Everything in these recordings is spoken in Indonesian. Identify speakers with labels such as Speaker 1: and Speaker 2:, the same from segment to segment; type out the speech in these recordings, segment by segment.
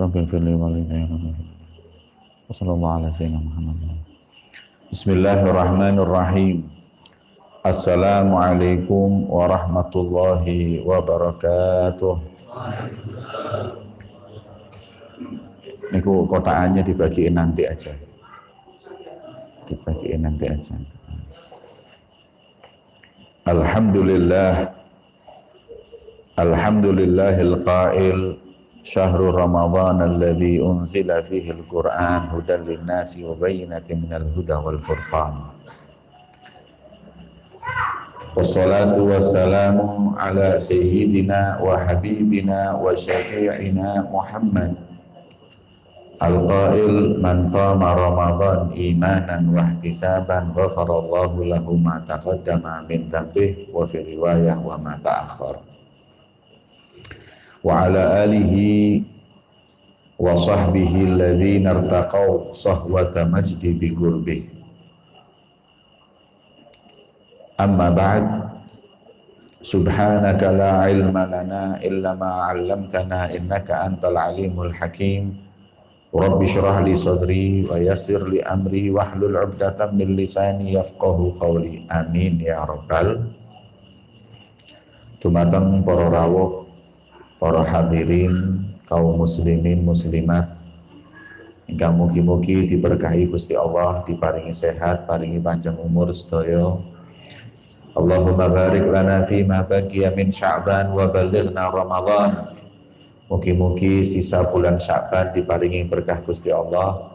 Speaker 1: Rabbi firli walidayya wa sallallahu ala sayyidina Muhammad. Bismillahirrahmanirrahim. Assalamualaikum warahmatullahi wabarakatuh. Niku kotaannya dibagiin nanti aja. Alhamdulillahil qail syahrul ramadhan alladzi unzila fihi al-Qur'an hudan lin-nasi wa bayyinatin minal huda wal furqan. Wassalatu wassalamu ala sayyidina wa habibina wa syafi'ina Muhammad al-qail man qama ramadhan imanan wa ihtisaban ghafarallahu lahu ma taqaddama min dhanbihi wa fi riwayah wa ma ta'akhkhar. Wa ala alihi wa sahbihi alladhina irtaqaw sahwata majdi bi qurbi. Amma ba'd. Subhanaka la ilma lana illa ma 'allamtana innaka antal alimul hakim. Rabbi shrah li sadri wa yassir li amri wahlul 'uqdatam min lisani yafqahu qawli. Amin ya rabbal. Dumateng para rawuh, para hadirin, kaum muslimin muslimat ingkang mugi-mugi diberkahi Gusti Allah, diparingi sehat, paringi panjang umur sedaya. Allahumma barik lana fi ma baqiya min Sya'ban wa ballighna Ramadan. Mugi-mugi sisa bulan Sya'ban diparingi berkah Gusti Allah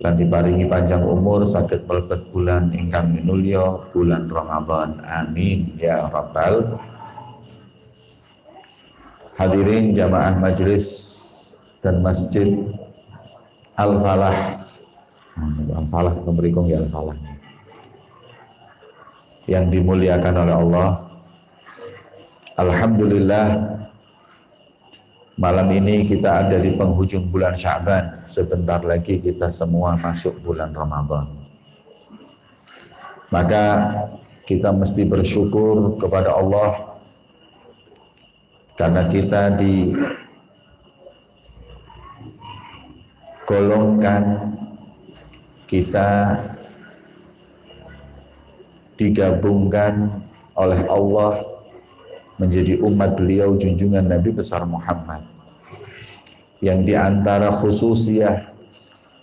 Speaker 1: lan diparingi panjang umur saged mlebet bulan ingkang minulya, bulan Ramadan. Amin ya rabbal. Hadirin jamaah majelis dan masjid Al-Falah. Al-Falah kemrikung ya Al-Falah. Yang dimuliakan oleh Allah. Alhamdulillah, malam ini kita ada di penghujung bulan Sya'ban. Sebentar lagi kita semua masuk bulan Ramadan. Maka kita mesti bersyukur kepada Allah karena kita digolongkan, kita digabungkan oleh Allah menjadi umat beliau junjungan Nabi besar Muhammad, yang diantara khususiyah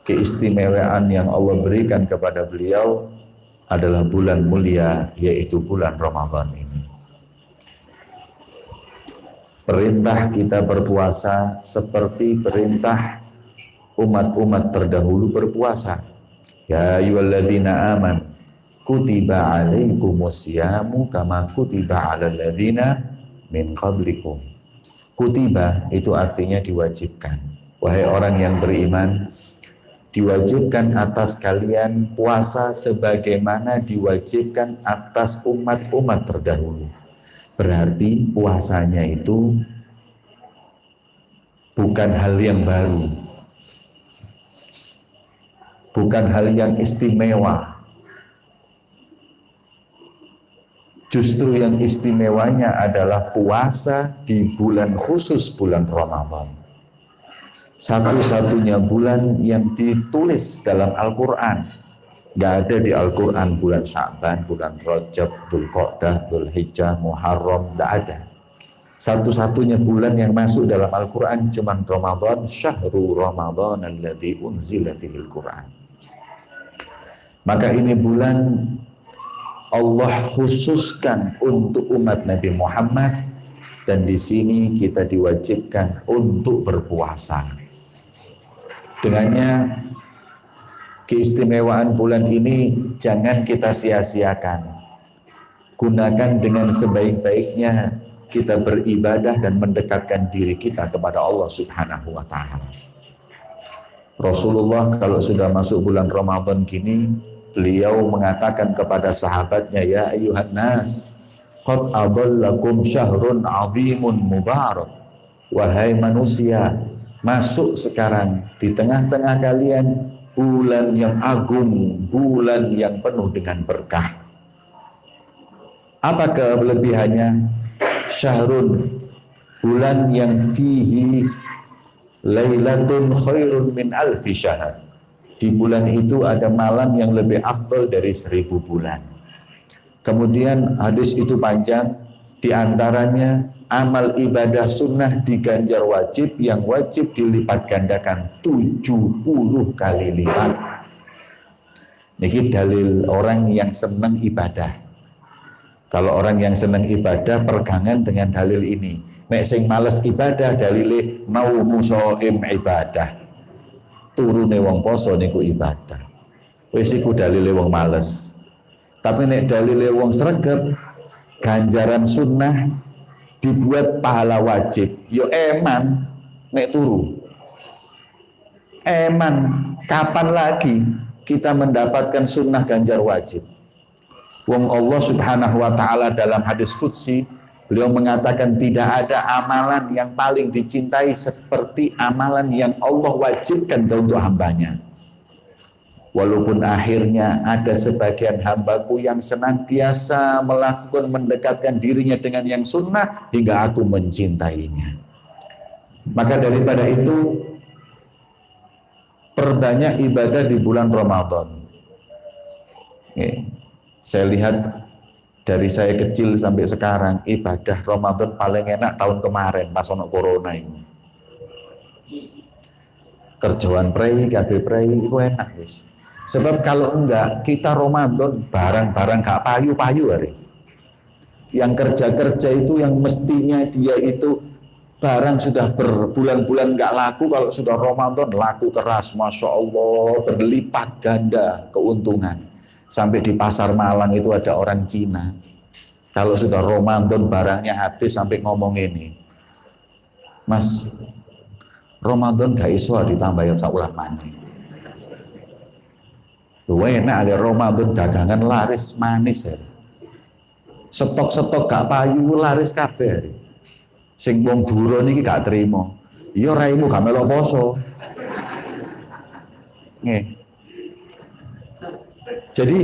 Speaker 1: keistimewaan yang Allah berikan kepada beliau adalah bulan mulia, yaitu bulan Ramadan ini. Perintah kita berpuasa seperti perintah umat-umat terdahulu berpuasa. Ya ayyuhalladzina aman kutiba alaikumusyamu kama kutiba alal ladzina min qablikum. Kutiba itu artinya diwajibkan. Wahai orang yang beriman, diwajibkan atas kalian puasa sebagaimana diwajibkan atas umat-umat terdahulu. Berarti puasanya itu bukan hal yang baru, bukan hal yang istimewa. Justru yang istimewanya adalah puasa di bulan khusus bulan Ramadan. Satu-satunya bulan yang ditulis dalam Al-Quran. Nggak ada di Al-Quran bulan Sya'ban, bulan Rajab, Dzulqa'dah, Dzulhijjah, Muharram, nggak ada. Satu-satunya bulan yang masuk dalam Al-Quran cuma Ramadan, syahrul Ramadan alladzi unzila fihil Quran. Maka ini bulan Allah khususkan untuk umat Nabi Muhammad, dan di sini kita diwajibkan untuk berpuasa. Dengannya keistimewaan bulan ini jangan kita sia-siakan. Gunakan dengan sebaik-baiknya kita beribadah dan mendekatkan diri kita kepada Allah Subhanahu wa ta'ala. Rasulullah kalau sudah masuk bulan Ramadan gini, beliau mengatakan kepada sahabatnya, ya ayyuhan nas, qad adallakum syahrun azimun mubarak. Wahai manusia, masuk sekarang di tengah-tengah kalian bulan yang agung, bulan yang penuh dengan berkah. Apa kelebihannya? Syahrun, bulan yang fihi Lailatun khairun min alfi syahr. Di bulan itu ada malam yang lebih afdal dari 1000 bulan. Kemudian hadis itu panjang, di antaranya amal ibadah sunnah diganjar wajib, yang wajib dilipat gandakan 70 kali lipat. Ini dalil orang yang senang ibadah. Kalau orang yang senang ibadah pergangan dengan dalil ini. Nek sing males ibadah dalile naumu shaim ibadah. Turune wong poso niku ibadah. Wis iku dalile wong males. Tapi nek dalile wong sregep, ganjaran sunnah dibuat pahala wajib. Yo eman nek turu. Eman kapan lagi kita mendapatkan sunnah ganjar wajib? Wong Allah Subhanahu wa taala dalam hadis qudsi beliau mengatakan tidak ada amalan yang paling dicintai seperti amalan yang Allah wajibkan untuk hambanya. Walaupun akhirnya ada sebagian hambaku yang senantiasa melakukan mendekatkan dirinya dengan yang sunnah hingga aku mencintainya. Maka daripada itu perbanyak ibadah di bulan Ramadan. Saya lihat dari saya kecil sampai sekarang ibadah Ramadan paling enak tahun kemarin pas ono corona ini. Kerjaan prei, kabeh prei itu enak guys. Sebab kalau enggak kita Ramadan barang-barang gak payu-payu hari. Yang kerja-kerja itu yang mestinya dia itu barang sudah berbulan-bulan gak laku, kalau sudah Ramadan laku keras, Masya Allah, berlipat ganda keuntungan. Sampai di pasar Malang itu ada orang Cina. Kalau sudah Ramadan barangnya habis sampai ngomong ini, Mas, Ramadan gak iso ditambahin saulah mani. Lu enak ada Ramadan dagangan laris manis ya. Stok-stok gak payu laris kabeh. Sing wong duro niki gak terima. Iya raimu gak melok poso. Nggih. Jadi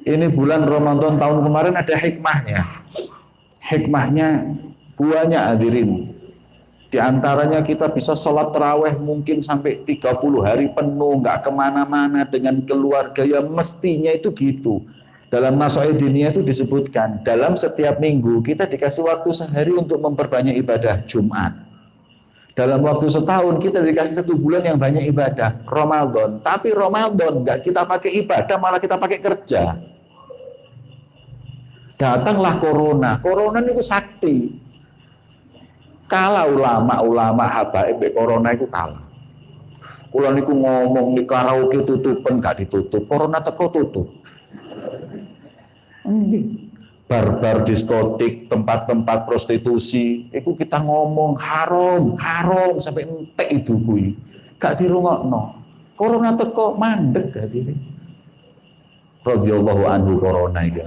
Speaker 1: ini bulan Ramadan tahun kemarin ada hikmahnya. Hikmahnya banyak hadirin. Di antaranya kita bisa sholat taraweh mungkin sampai 30 hari penuh, nggak kemana-mana dengan keluarga. Ya mestinya itu gitu. Dalam Nasoe Diniyah itu disebutkan, dalam setiap minggu kita dikasih waktu sehari untuk memperbanyak ibadah Jumat. Dalam waktu setahun kita dikasih 1 bulan yang banyak ibadah Ramadan. Tapi Ramadan nggak kita pakai ibadah, malah kita pakai kerja. Datanglah corona. Corona itu sakti. Kalah ulama-ulama habaib corona itu kalah. Kula niku ngomong di karaoke tutupan gak ditutup, corona teko tutup. Bar-bar diskotik, tempat-tempat prostitusi, itu kita ngomong haram, haram sampai entek itu kuwi. Gak dirungokno. Corona teko mandek hadirin. Radhiyallahu anhu corona iki.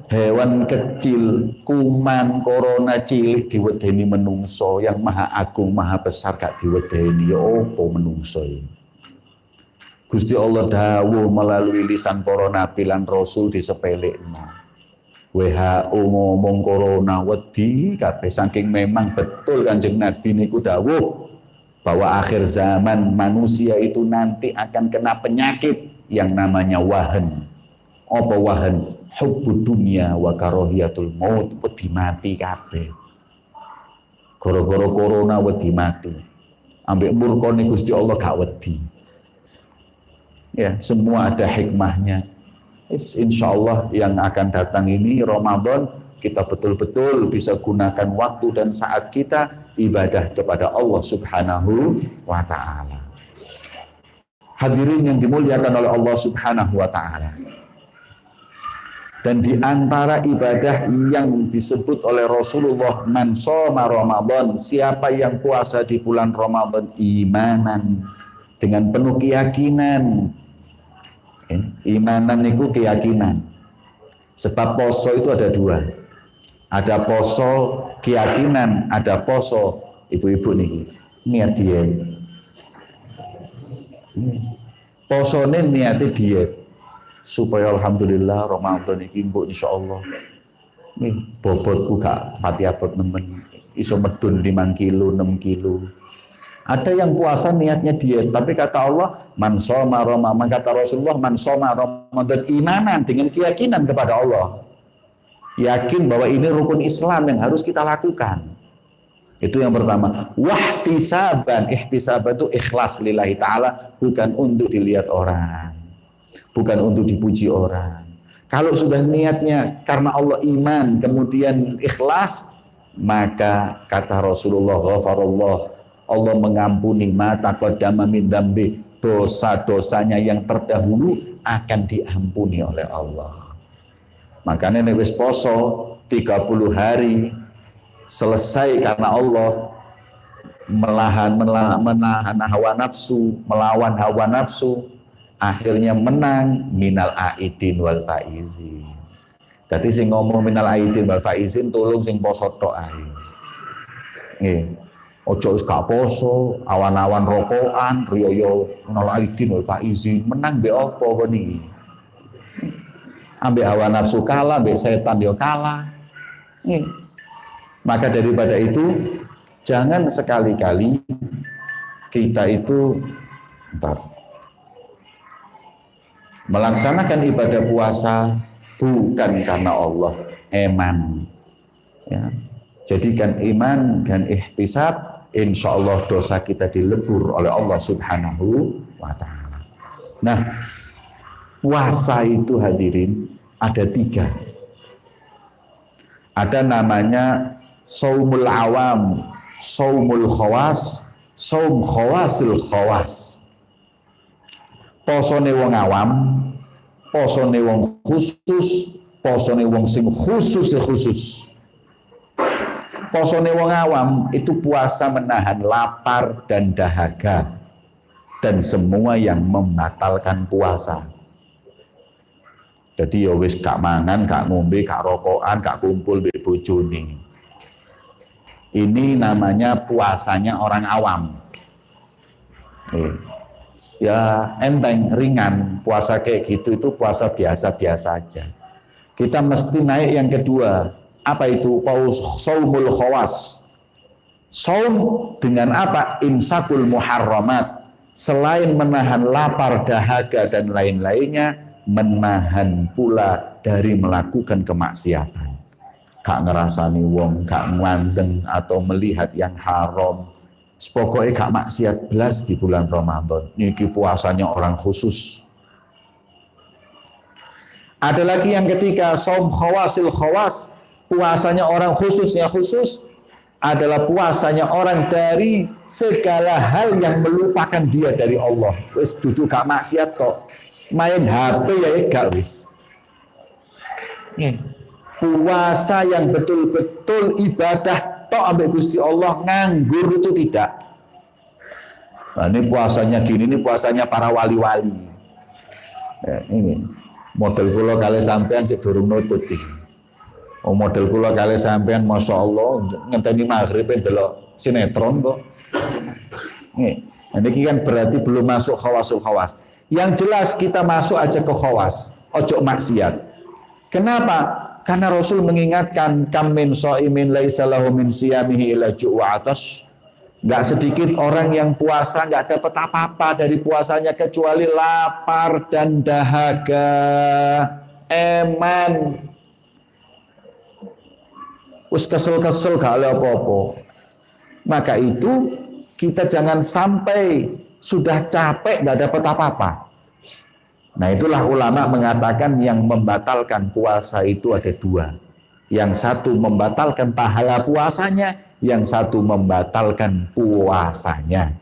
Speaker 1: Hewan kecil, kuman, corona cilik diwedeni menungso, yang maha agung, maha besar gak diwedeni. Ya opo menungso ini? Gusti Allah dawuh melalui lisan para nabi lan rasul disepelekno. WHO ngomong corona wedi kabeh, saking memang betul Kanjeng Nabi niku dawuh bahwa akhir zaman manusia itu nanti akan kena penyakit yang namanya wahan. Apa wahan? Hubbud dunya wa karahiyatul maut, wedi mati kabeh. Gara-gara corona wedi mati. Ambek murkane Gusti Allah gak wedi. Ya, semua ada hikmahnya. Insya Allah yang akan datang ini Ramadan kita betul-betul bisa gunakan waktu dan saat kita ibadah kepada Allah Subhanahu wa ta'ala. Hadirin yang dimuliakan oleh Allah Subhanahu wa ta'ala. Dan di antara ibadah yang disebut oleh Rasulullah, man shoma Ramadan, siapa yang puasa di bulan Ramadan imanan, dengan penuh keyakinan. Imanan itu keyakinan. Sebab poso itu ada 2. Ada poso keyakinan, ada poso ibu-ibu niki niat diet. Posone niate diet supaya alhamdulillah Ramadan iki mbok insyaallah Nih, bobotku gak pati abot nemen, iso medun 5 kilo, 6 kilo. Ada yang puasa niatnya diet, tapi kata Allah, man shoma Ramadan, kata Rasulullah, man shoma Ramadan imanan, dengan keyakinan kepada Allah. Yakin bahwa ini rukun Islam yang harus kita lakukan. Itu yang pertama. Wahtisaban, ihtisaban itu ikhlas lillahi ta'ala, bukan untuk dilihat orang, bukan untuk dipuji orang. Kalau sudah niatnya karena Allah iman, kemudian ikhlas, maka kata Rasulullah, ghafarallah, Allah mengampuni mata qaddama min dambi, dosa-dosanya yang terdahulu akan diampuni oleh Allah. Makanya nek wis poso 30 hari selesai karena Allah menahan hawa nafsu, melawan hawa nafsu, akhirnya menang minal aidin wal faizin. Dadi sing ngomong minal aidin wal faizin tolong sing poso tok ae. Nggih. Ojo wis gak poso, awan-awan rokokan, riyo minal aidin wal faizin, menang mbek apa kon iki? Ambek hawa nafsu kalah, ambek setan yo kalah. Nggih. Maka daripada itu, jangan sekali-kali kita itu melaksanakan ibadah puasa bukan karena Allah, eman. Ya. Jadikan iman dan ihtisab, insya Allah dosa kita dilebur oleh Allah Subhanahu wa ta'ala. Nah, puasa itu hadirin ada 3. Ada namanya saumul awam, saumul khawas, saum khawasil khawas. Posone wong awam, posone wong khusus, posone wong sing khusus. Posone wong awam itu puasa menahan lapar dan dahaga dan semua yang membatalkan puasa. Jadi ya wis gak mangan, gak ngombe, gak rokokan, gak kumpul mbek bojone. Ini namanya puasanya orang awam. Ya enteng, ringan, puasa kayak gitu itu puasa biasa-biasa aja. Kita mesti naik yang kedua. Apa itu? Saumul khawas. Saum dengan apa? Imsakul muharramat. Selain menahan lapar, dahaga dan lain-lainnya, menahan pula dari melakukan kemaksiatan. Gak ngerasani wong, gak ngandeng atau melihat yang haram. Pokoknya gak maksiat belas di bulan Ramadan. Niki puasanya orang khusus. Ada lagi yang ketiga, saum khawasil khawas. Puasanya orang khususnya khusus adalah puasanya orang dari segala hal yang melupakan dia dari Allah. Wis duduk gak maksiat kok. Main HP ya gak wis. Puasa yang betul-betul ibadah tok ambek Gusti Allah, nganggur itu tidak. Nah, ini puasanya gini, ini puasanya para wali-wali. Ya, ini model kula kali sampean sik durung nutut iki. Oh, model kula kali sampean Masya Allah ngenteni maghrib delok sinetron kok. Nih, ini kan berarti belum masuk khawasul khawas. Yang jelas kita masuk aja ke khawas, ojo maksiat. Kenapa? Karena Rasul mengingatkan kam min shaimin laisa lahu min siyamihi illa ju' wa atash. Enggak sedikit orang yang puasa enggak dapat apa-apa dari puasanya kecuali lapar dan dahaga. Eman. Wis kesel-kesel gak ada apa-apa. Maka itu kita jangan sampai sudah capek gak dapat apa-apa. Nah itulah ulama mengatakan yang membatalkan puasa itu ada 2. Yang satu membatalkan pahala puasanya, yang satu membatalkan puasanya.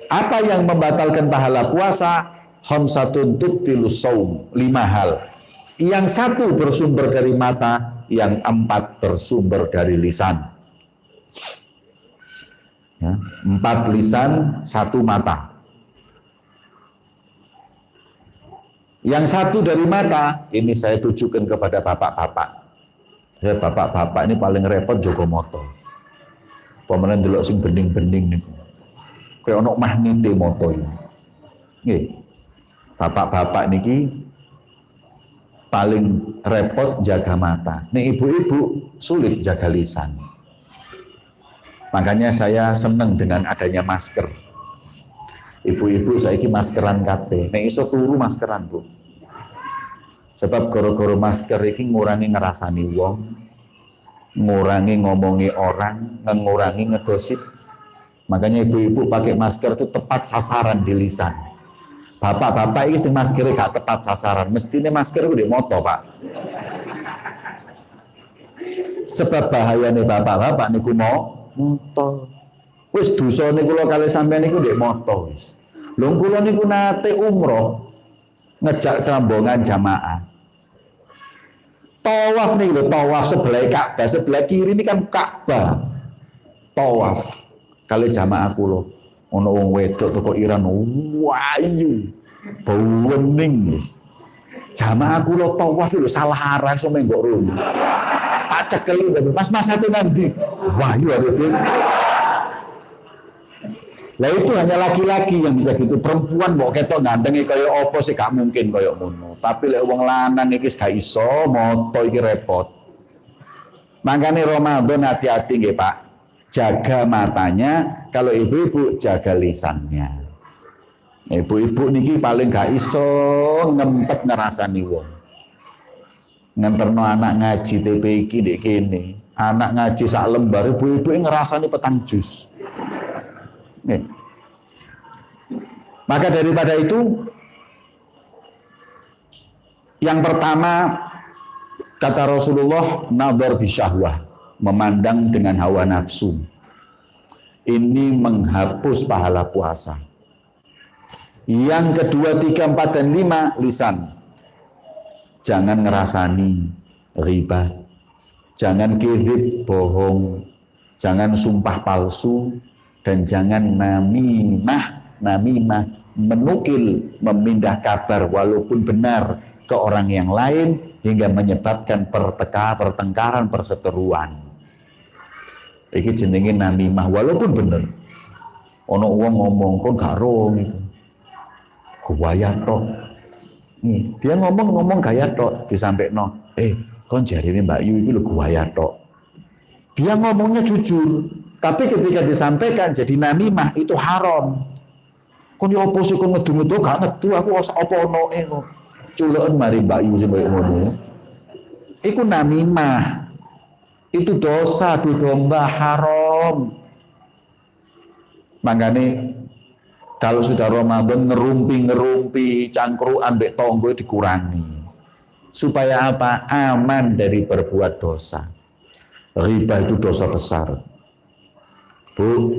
Speaker 1: Apa yang membatalkan pahala puasa? Khamsatun tubtilus shaum, 5 hal. Yang satu bersumber dari mata, yang 4 bersumber dari lisan. Ya, 4 lisan, 1 mata. Yang satu dari mata, ini saya tujukan kepada bapak-bapak. Ya, bapak-bapak ini paling repot jogo moto. Pemenang delok sing bening-bening niku. Kayak ono magnete moto ini. Nggih. Bapak-bapak niki paling repot jaga mata. Nih ibu-ibu sulit jaga lisan. Makanya saya seneng dengan adanya masker. Ibu-ibu saiki maskeran kabeh. Nek iso turu maskeran, Bu. Sebab goro-goro masker iki ngurangi ngerasani wong, ngurangi ngomongi orang, ngurangi ngegosip. Makanya ibu-ibu pakai masker itu tepat sasaran di lisan. Bapak-bapak ini sing maskernya gak tepat sasaran, mestinya masker udah moto, Pak. Sebab bahaya nih bapak-bapak niku mau moto. Wis dosa niku kula kali sampeyan niku ndek moto wis. Lho kula niku nate umroh ngejak rombongan jamaah. Tawaf nih lho, tawaf sebelah Ka'bah, sebelah kiri ini kan Ka'bah. Tawaf kali jamaah kula. Ono wong wedok teko Iran, wayu. Bau wening wis. Jamaah kula tawaf lho salah arah iso menggok rono. Tak cekeli Mas satu nanti. Wayu arep. Lah itu hanya laki-laki yang bisa gitu. Perempuan mbok ketok gandengi kaya apa sih gak mungkin kaya ngono. Tapi lek wong lanang iki gak iso, moto iki repot. Makanya Ramadan hati-hati nggih, Pak. Jaga matanya, kalau ibu-ibu jaga lisannya. Ibu-ibu niki paling gak iso ngempet ngerasani wong. Nganterno anak ngaji TP iki ndek kene. Anak ngaji sak lembar ibu-ibu ngerasani petang jus. Nih. Maka daripada itu, yang pertama kata Rasulullah, nadhar bisyahwah, memandang dengan hawa nafsu. Ini menghapus pahala puasa. Yang kedua, 3, 4, dan 5, lisan. Jangan ngerasani riba, jangan kizib, bohong, jangan sumpah palsu, dan jangan namimah, menukil, memindah kabar walaupun benar ke orang yang lain hingga menyebabkan pertengkaran, perseteruan. Iki jenenge namimah walaupun benar. Ono wong ngomong kon gak ro niku. Gaya tok. Nih, dia ngomong gaya tok disampekno. Kon jarine Mbak Yu iki lho gaya tok. Dia ngomongnya jujur. Tapi ketika disampaikan jadi namimah itu haram. Kon yo opo sih kon ngedu-ngedu gak ngedu aku apa ono ngono. Culeken mari Mbak Yu sing koyo ngono. Iku namimah. Itu dosa domba haram. Makanya kalau sudah Ramadan ngerumpi cangkruan mbek tonggo dikurangi. Supaya apa? Aman dari berbuat dosa. Riba itu dosa besar. Bu,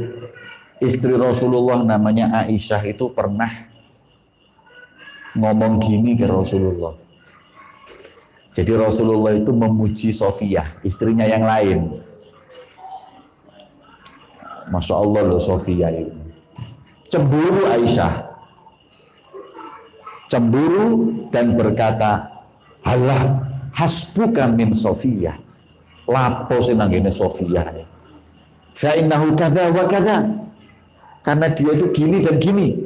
Speaker 1: istri Rasulullah namanya Aisyah itu pernah ngomong gini ke Rasulullah. Jadi Rasulullah itu memuji Sofiyah, istrinya yang lain. Masya Allah loh Sofiyah itu. Cemburu Aisyah. Cemburu dan berkata, "Halah, hasbuka min Sofiyah." Lapo sing nanggene Sofiyah. Fa'innahu kadza wa kadza. Karena dia itu gini dan gini.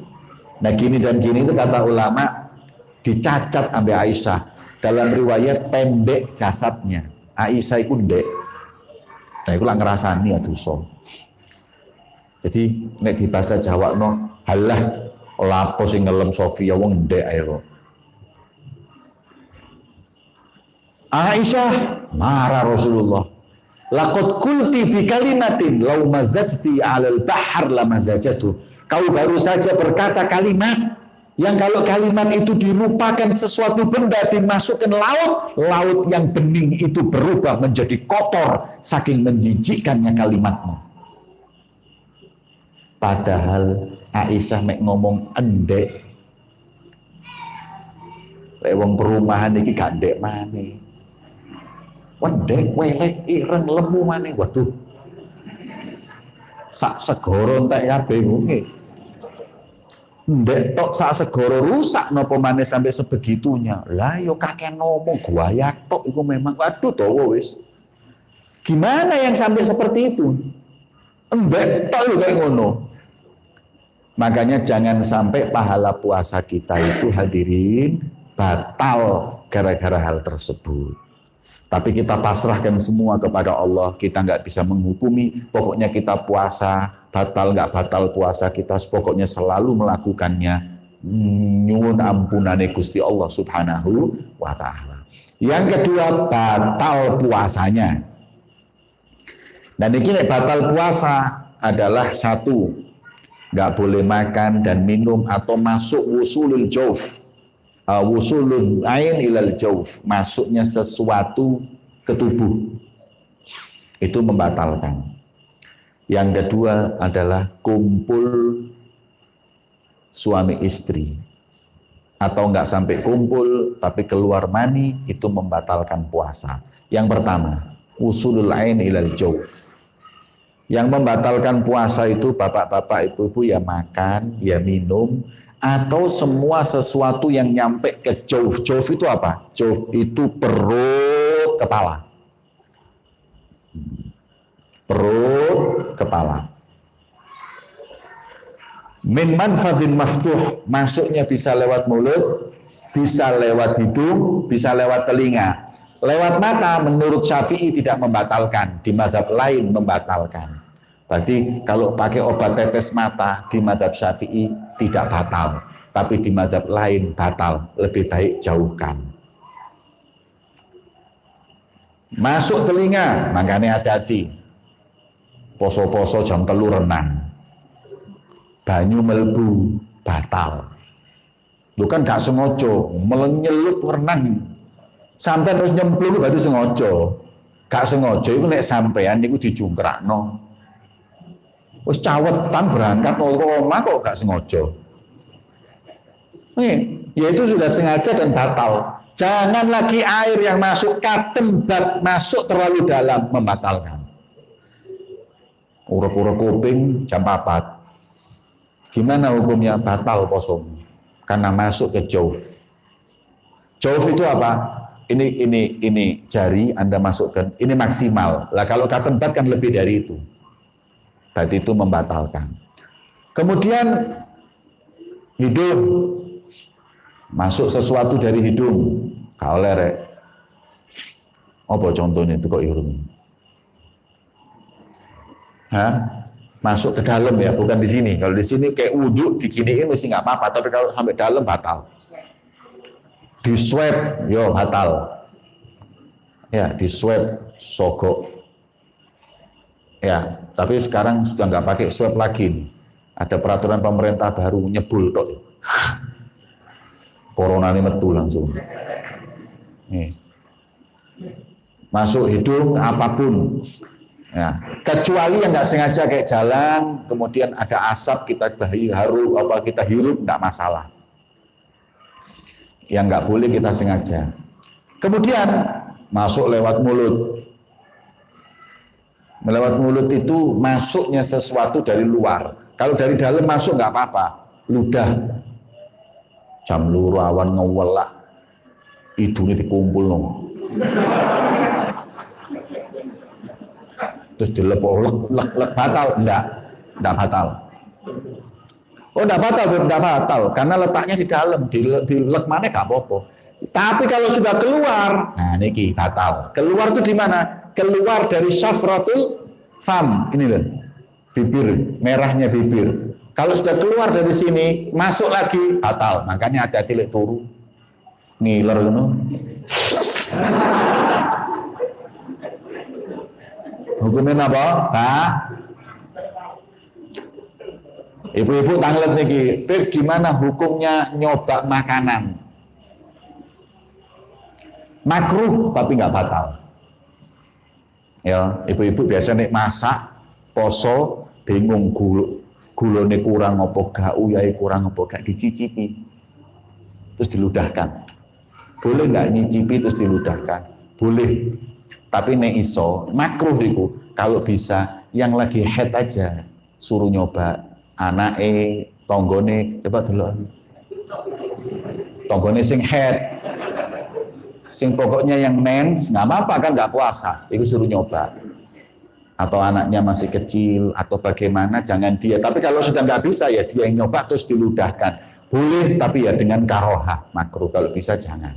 Speaker 1: Nah gini dan gini itu kata ulama dicacat sampai Aisyah. Dalam riwayat pendek jasadnya. Aisyah itu ndek. Nah itu lah ngerasani ya dosa. Jadi nek di bahasa Jawa no, halah lapo sing ngelem Sofia wong ndek ae kok. Aisyah marah Rasulullah. Laqad qulti bi kalimatin law mazajti 'alal bahr la mazajatu. Kau baru saja berkata kalimat yang kalau kalimat itu dirupakan sesuatu benda dimasukkan laut yang bening itu berubah menjadi kotor saking menjijikkannya kalimatmu. Padahal Aisyah mek ngomong endek. Lek wong perumahan iki gak ndek maneh. Wendek, welek, ireng, lemu maneh. Waduh. Sak segoro entek kabeh kuwi. Ndek tok sak segoro rusak napa maneh sampai sebegitunya. Lah yo kakek ngomong gaya tok iku memang waduh dawa wis. Gimana yang sampai seperti itu? Ndek tok yo kayak ngono. Makanya jangan sampai pahala puasa kita itu hadirin batal gara-gara hal tersebut. Tapi kita pasrahkan semua kepada Allah, kita nggak bisa menghukumi, pokoknya kita puasa, batal nggak batal puasa kita, pokoknya selalu melakukannya, nyuwun ampunane Gusti Allah Subhanahu wa Ta'ala. Yang kedua, batal puasanya. Dan ini batal puasa adalah satu, nggak boleh makan dan minum atau masuk wusulul jauf. Wusulul ain ilal jauf, masuknya sesuatu ke tubuh, itu membatalkan. Yang kedua adalah kumpul suami istri, atau enggak sampai kumpul tapi keluar mani, itu membatalkan puasa. Yang pertama, wusulul ain ilal jauf. Yang membatalkan puasa itu bapak-bapak, ibu-ibu, ya makan, ya minum, atau semua sesuatu yang nyampe ke jauf. Jauf itu apa? Jauf itu perut, kepala. Perut, kepala. Min manfadhin maftuh, masuknya bisa lewat mulut, bisa lewat hidung, bisa lewat telinga. Lewat mata menurut Syafi'i tidak membatalkan, di mazhab lain membatalkan. Berarti kalau pakai obat tetes mata di mazhab Syafi'i tidak batal, tapi di mazhab lain batal, lebih baik jauhkan. Masuk telinga, makanya hati-hati. Poso-poso jam 3 renang, banyu melbu batal. Bukan gak sengojo, melenyelup renang sampai terus nyemplung berarti sengojo. Gak sengojo itu nek sampean niku dijungkrakno. Wis cawetan berangkat omah kok gak sengaja. Ya itu sudah sengaja dan batal. Jangan lagi air yang masuk katembat masuk terlalu dalam, membatalkan. Urep-urep kuping jam 4. Gimana hukumnya? Batal poso. Karena masuk ke jauf. Jauf itu apa? Ini jari Anda masukkan, ini maksimal. Lah kalau katembat kan lebih dari itu. Berarti itu membatalkan. Kemudian hidung, masuk sesuatu dari hidung, gak oleh rek. Apa contohnya itu kok irung? Masuk ke dalam ya, bukan di sini. Kalau di sini kayak wudhu diginiin mesti nggak apa-apa, tapi kalau sampai dalam batal. Di swab, yo batal. Ya, di swab sogok. Ya, tapi sekarang sudah nggak pakai swab lagi. Ada peraturan pemerintah baru nyebul tok. Corona ini metu langsung. Nih. Masuk hidung apapun. Ya, kecuali yang nggak sengaja kayak jalan, kemudian ada asap kita kita hirup nggak masalah. Yang nggak boleh kita sengaja. Kemudian masuk lewat mulut. Melewat mulut itu masuknya sesuatu dari luar. Kalau dari dalam masuk nggak apa-apa. Ludah. Jam luru awan ngewelak. Hidungnya dikumpul no. Terus dilepok lek batal. Enggak batal. Oh enggak batal. Karena letaknya di dalam. Dilek mana nggak apa-apa. Tapi kalau sudah keluar, nah ini batal. Keluar itu di mana? Keluar dari syafratul fam, ini loh, bibir, merahnya bibir. Kalau sudah keluar dari sini, masuk lagi, batal. Makanya hati-hati lek turu, ngiler ngono. Hukumnya apa? Pak, ibu-ibu tanglet niki, gimana hukumnya nyoba makanan? Makruh tapi nggak batal. Ya, ibu-ibu biasanya masak, poso, bingung gulone kurang apa gak, uyai kurang apa gak, dicicipi. Terus diludahkan. Boleh nggak nyicipi terus diludahkan? Boleh. Tapi nek iso, makruh niku. Kalau bisa yang lagi head aja suruh nyoba. Anake, tonggone, coba dulu. Tonggone sing head. Sing pokoknya yang mens, nggak apa-apa kan, nggak puasa, itu suruh nyoba. Atau anaknya masih kecil, atau bagaimana, jangan dia. Tapi kalau sudah nggak bisa, ya dia yang nyoba terus diludahkan. Boleh, tapi ya dengan karohah, makruh. Kalau bisa jangan.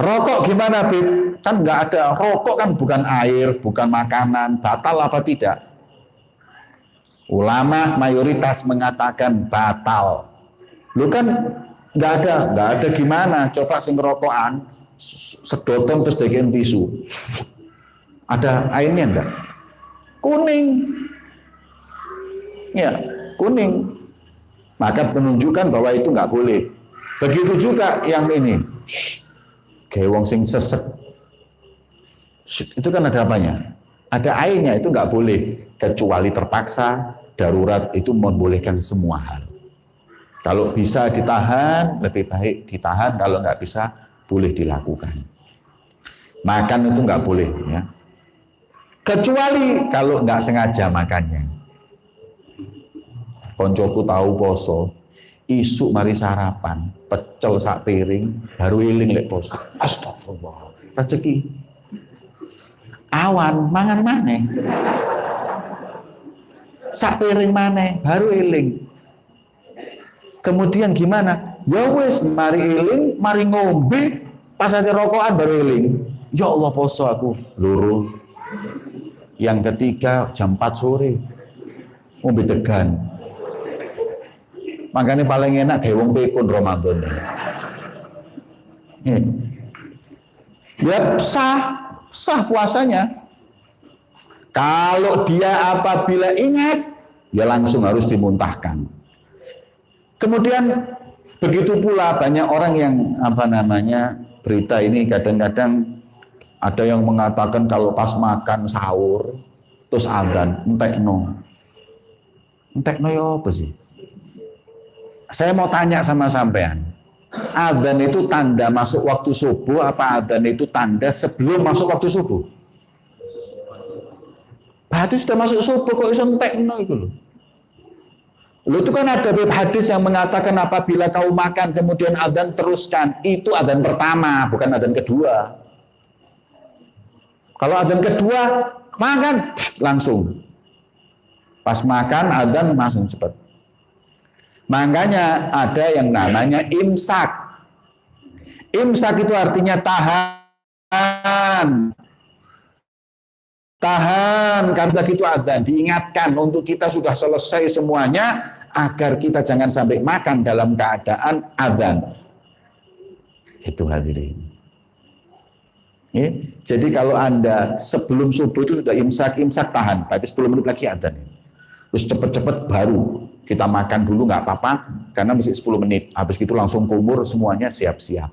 Speaker 1: Rokok gimana, Bib? Kan nggak ada. Rokok kan bukan air, bukan makanan. Batal apa tidak? Ulama mayoritas mengatakan batal. Lu kan nggak ada gimana? Coba sing rokokan, sedotan terus dekin tisu. Ada airnya enggak? Kuning. Ya, kuning. Maka menunjukkan bahwa itu nggak boleh. Begitu juga yang ini. Kayak wong sing sesek. Itu kan ada apanya? Ada airnya, itu nggak boleh. Kecuali terpaksa, darurat itu membolehkan semua hal. Kalau bisa ditahan, lebih baik ditahan. Kalau nggak bisa, boleh dilakukan. Makan itu nggak boleh. Ya. Kecuali kalau nggak sengaja makannya. Koncoku tahu poso, isuk mari sarapan, pecel sak piring, baru iling lek poso. Astagfirullah, rezeki. Awan mangan maneh. Sak piring maneh, baru iling. Kemudian gimana? Ya wis, mari iling, mari ngombe, pas aja rokokan baru iling. Ya Allah poso aku, loro. Yang ketiga jam 4 sore, ngombe degan. Makanya paling enak kayak wong pikun Ramadan. Ya sah puasanya. Kalau dia apabila ingat, ya langsung harus dimuntahkan. Kemudian begitu pula banyak orang yang berita ini kadang-kadang ada yang mengatakan kalau pas makan sahur terus adzan entekno ya apa sih? Saya mau tanya sama sampean, adzan itu tanda masuk waktu subuh apa adzan itu tanda sebelum masuk waktu subuh? Berarti sudah masuk subuh kok iso entekno itu loh. Loh itu kan ada hadis yang mengatakan apabila kau makan kemudian adzan teruskan, itu adzan pertama bukan adzan kedua. Kalau adzan kedua makan langsung. Pas makan adzan langsung cepat. Makanya ada yang namanya imsak. Imsak itu artinya tahan. Tahan, karena begitu adzan diingatkan untuk kita sudah selesai semuanya agar kita jangan sampai makan dalam keadaan adzan. Itu hadirin. Jadi kalau Anda sebelum subuh itu sudah imsak tahan, berarti 10 menit lagi adzan. Terus cepet-cepet baru kita makan dulu nggak apa-apa, karena mesti 10 menit. Habis itu langsung kumur, semuanya siap-siap.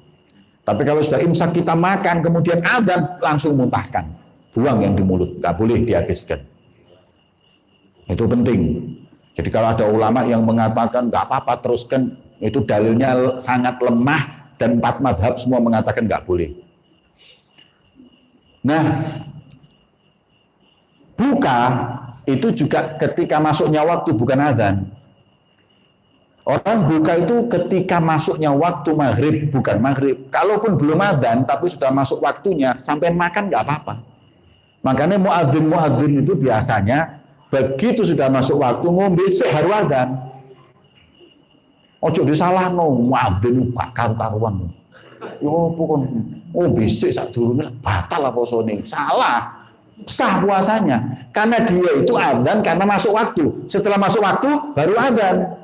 Speaker 1: Tapi kalau sudah imsak kita makan, kemudian adzan langsung muntahkan. Buang yang di mulut, nggak boleh dihabiskan. Itu penting. Jadi kalau ada ulama yang mengatakan nggak apa-apa teruskan, itu dalilnya sangat lemah dan 4 mazhab semua mengatakan nggak boleh. Nah, buka itu juga ketika masuknya waktu bukan azan. Orang buka itu ketika masuknya waktu maghrib bukan maghrib. Kalaupun belum azan tapi sudah masuk waktunya, sampai makan nggak apa-apa. Makanya muadzin itu biasanya begitu sudah masuk waktu ngombe baru azan. Ojo disalahno muadzin bakal karuan. Yo pokon bisik sadurunge batal apa posone. Salah. Sah puasanya karena dia itu adzan karena masuk waktu. Setelah masuk waktu baru adzan.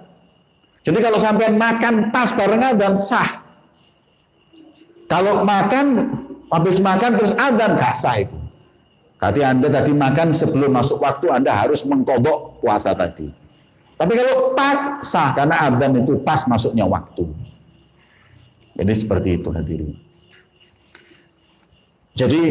Speaker 1: Jadi kalau sampai makan pas bareng adzan sah. Kalau makan habis makan terus adzan gak sah itu. Berarti Anda tadi makan sebelum masuk waktu, Anda harus mengkodok puasa tadi. Tapi kalau pas sah karena adzan itu pas masuknya waktu. Jadi seperti itu hadirin. Jadi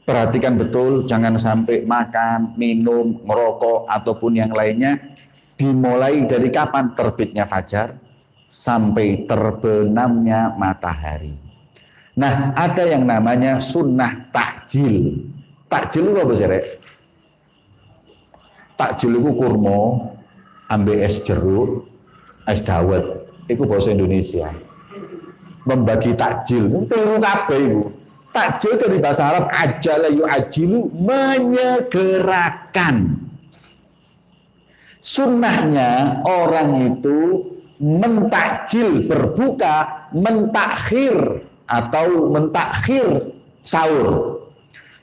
Speaker 1: perhatikan betul, jangan sampai makan, minum, merokok, ataupun yang lainnya dimulai dari kapan terbitnya fajar sampai terbenamnya matahari. Nah, ada yang namanya sunnah takjil. Takjil itu apa sih, Rek? Takjil itu kurma, ambil es jeruk, es dawet. Itu bahasa Indonesia. Membagi takjil, itu kabeh itu. Takjil dari bahasa Arab ajala yu'ajilu, menyegerakan. Sunnahnya orang itu mentakjil berbuka, mentakhir atau mentakhir sahur.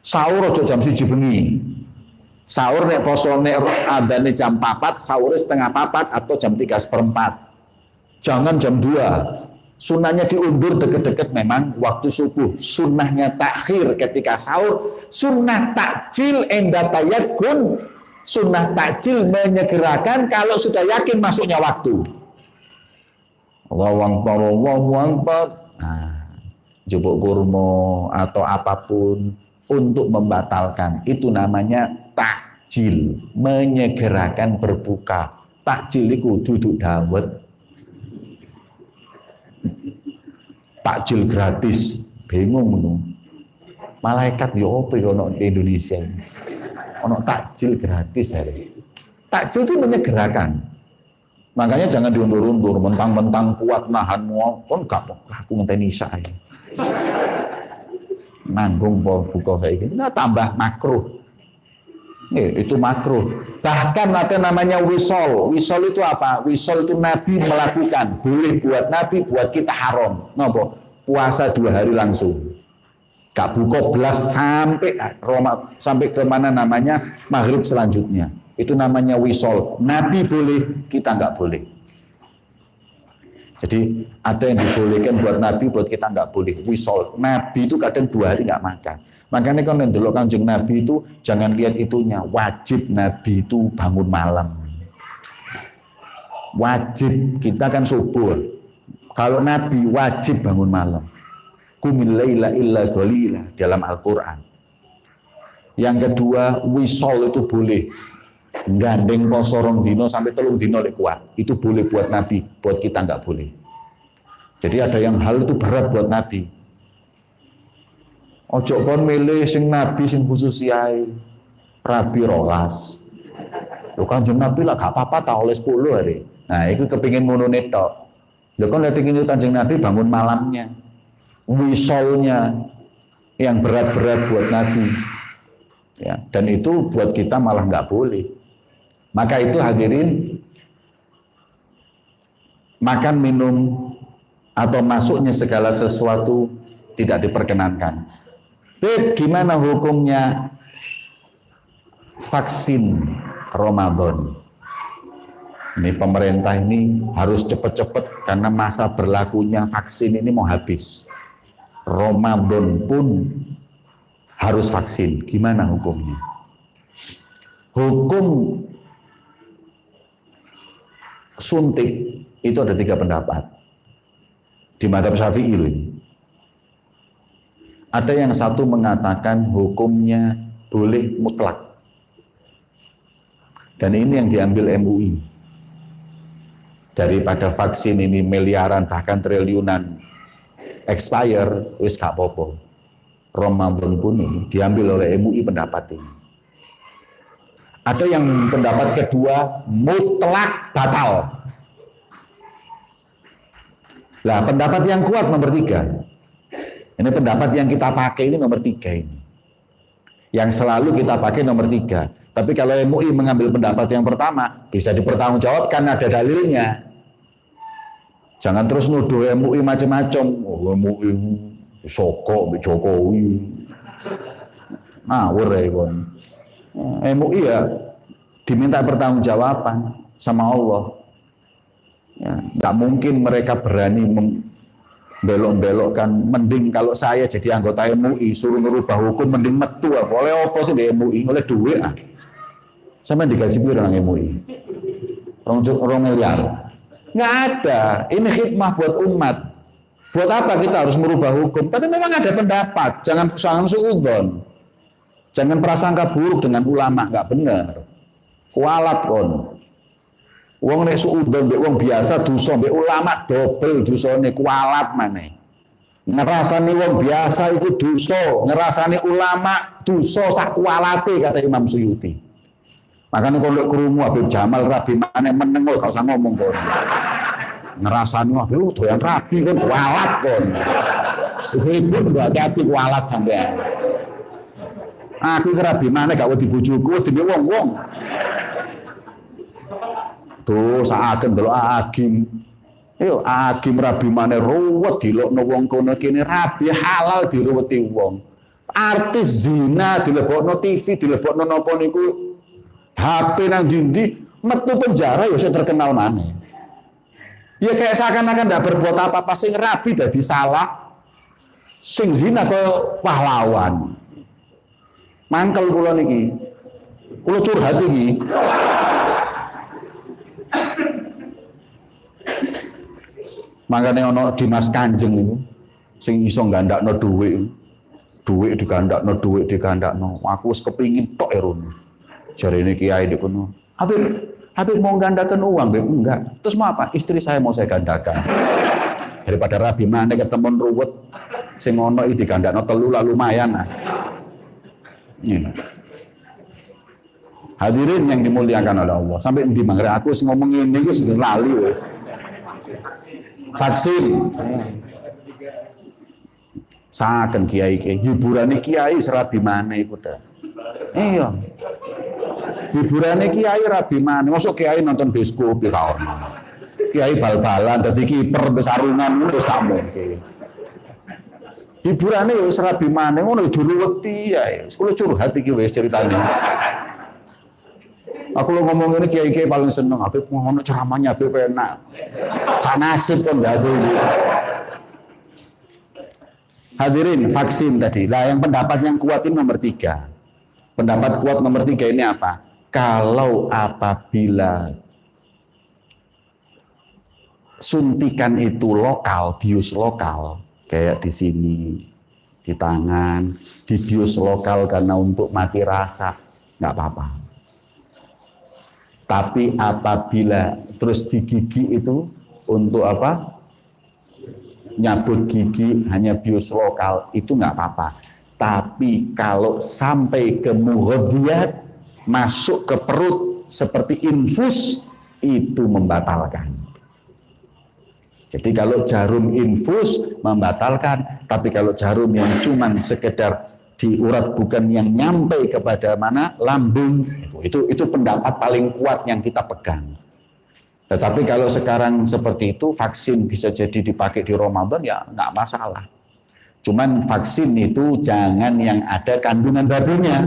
Speaker 1: Sahur aja jam 1 bengi. Sahur nek poso nek adzane jam 4, sahur setengah 4 atau jam 3/4. Jangan jam 2. Sunnahnya diundur deket-deket memang waktu subuh. Sunnahnya takhir ketika sahur. Sunnah takjil enda tayakkun. Sunnah takjil menyegerakan kalau sudah yakin masuknya waktu. Allahu Akbar, Allahu Akbar. Nah, jupuk kurma atau apapun untuk membatalkan. Itu namanya takjil, menyegerakan berbuka. Takjil itu duduk dawet. Takjil gratis, bingung ngono. Malaikat yo opo yo ono di Indonesia ini. Ono takjil gratis hari. Takjil itu menyegerakan. Makanya jangan diundur-undur, mentang-mentang kuat nahan mual, kon gak aku ngenteni isa ae. Nanggung buka kayak gini, nah tambah makruh. Itu makruh. Bahkan ada namanya wisol. Wisol itu apa? Wisol itu Nabi melakukan. Boleh buat Nabi, buat kita haram. Napa? Puasa 2 hari langsung. Gak buka belas sampai sampai ke mana namanya maghrib selanjutnya. Itu namanya wisol. Nabi boleh, kita nggak boleh. Jadi ada yang dibolehkan buat Nabi, buat kita nggak boleh. Wisol. Nabi itu kadang 2 hari nggak makan. Makanya kalau ndelok Kanjeng Nabi itu jangan lihat itunya. Wajib Nabi itu bangun malam. Wajib, kita kan subuh. Kalau Nabi wajib bangun malam. Qumil laila illa qalila dalam Al-Qur'an. Yang kedua, wisol itu boleh. Gandeng poso 2 dino sampai 3 dino lek kuat. Itu boleh buat Nabi, buat kita nggak boleh. Jadi ada yang hal itu berat buat Nabi. Ojo kon milih sing Nabi sing khusus yae. Rabi rolas. Lho Kanjeng Nabi lah gak apa-apa tak oleh 10 hari. Nah, itu kepingin ngono tok. Lho kon lihat ingin Kanjeng Nabi bangun malamnya. Wisolnya yang berat-berat buat Nabi. Ya, dan itu buat kita malah nggak boleh. Maka itu hadirin, makan minum atau masuknya segala sesuatu tidak diperkenankan. Beb, gimana hukumnya vaksin Ramadan? Ini pemerintah ini harus cepat-cepat karena masa berlakunya vaksin ini mau habis. Ramadan pun harus vaksin. Gimana hukumnya? Hukum suntik itu ada 3 pendapat di mazhab Syafi'i loh ini. Ada yang satu mengatakan hukumnya boleh mutlak, dan ini yang diambil MUI. Daripada vaksin ini miliaran bahkan triliunan expire, wis gak apa-apa. Ramadan pun ini diambil oleh MUI pendapat ini. Ada yang pendapat kedua mutlak batal. Lah pendapat yang kuat nomor 3. Ini pendapat yang kita pakai ini nomor 3 ini. Yang selalu kita pakai nomor 3. Tapi kalau MUI mengambil pendapat yang pertama, bisa dipertanggungjawabkan, ada dalilnya. Jangan terus nuduh MUI macam-macam. Oh, MUI sokok Jokowi. Ngawur ya kon. MUI ya diminta pertanggungjawaban sama Allah. Ya, nggak mungkin mereka berani belok-belokkan. Mending kalau saya jadi anggota MUI suruh merubah hukum, mending metu. Oleh apa sih di MUI? Oleh duit ah. Sama digaji berapa orang MUI? Orang miliar. Nggak ada. Ini khidmah buat umat. Buat apa kita harus merubah hukum? Tapi memang ada pendapat. Jangan suudzon. Jangan prasangka buruk dengan ulama, nggak benar. Kualat kon. Wong nek suudzon mbek wong biasa dosa, mbek ulama dobel dosane, kualat maneh. Ngerasani wong biasa iku dosa, ngerasani ulama dosa sak kualate kata Imam Suyuti. Makanya kalau krungu Habib Jamal Rabi maneh meneng gak usah ngomong kon. Ngerasani waduh doyan rabi kon kualat kon. Ibu hati-hati kualat sampean. Aku kira bimane gak wedi bojoku demi wong-wong. Tuh saaken delok agim
Speaker 2: Yo agim rabi maneh ruwet dilokno wong kono kene rabi halal diruweti wong. Artis zina dilebokno TV, dilebokno napa niku HP nang dindi, metu penjara ya sing terkenal maneh. Ya kayak seakan-akan ndak berbuat apa-apa, sing rabi dadi salah, sing zina kaya pahlawan. Mangkel kula niki. Kula curhat iki. Makanya ono Dimas Kanjeng niku sing iso gandakno dhuwit. Dhuwit digandakno. Aku wis kepingin tok erone. Jarene kiai di kono. Habib mau gandakan uang, Beb? Enggak. Terus mau apa? Istri saya mau saya gandakan. Daripada rabi maneh ketemu ruwet sing ono iki digandakno telu lah lumayan lah. Hadirin yang dimuliakan oleh Allah. Sampai endi mangre aku wis ngomong ngene iki wis lali wis. Vaksin. Saken kiai hiburane kiai serabi maneh iku ta. Iya. Hiburane kiai rabi maneh. Mosok kiai nonton bioskop ya kaon. Kiai bal-balan dadi kiper besarungan wis gak mungkin. Hiburane wis rabi maneh ngono diruweti ya. Kulo curhat iki wis ceritane. Aku lo ngomong ini kiai-kiai paling seneng. Habib ngono ceramahnya Habib enak. Sanasib kan enggak ada. Hadirin vaksin tadi. Lah yang pendapat yang kuat ini nomor 3. Pendapat kuat nomor 3 ini apa? Kalau apabila suntikan itu lokal, bius lokal, kayak di sini, di tangan, dibius lokal karena untuk mati rasa, nggak apa-apa. Tapi apabila terus di gigi itu untuk apa? Nyabut gigi hanya bius lokal itu nggak apa-apa. Tapi kalau sampai ke mughadhiyat masuk ke perut seperti infus itu membatalkan. Jadi kalau jarum infus membatalkan, tapi kalau jarum yang cuman sekedar di urat bukan yang nyampe kepada mana lambung itu pendapat paling kuat yang kita pegang. Tetapi kalau sekarang seperti itu vaksin bisa jadi dipakai di Ramadan ya nggak masalah. Cuman vaksin itu jangan yang ada kandungan babinya.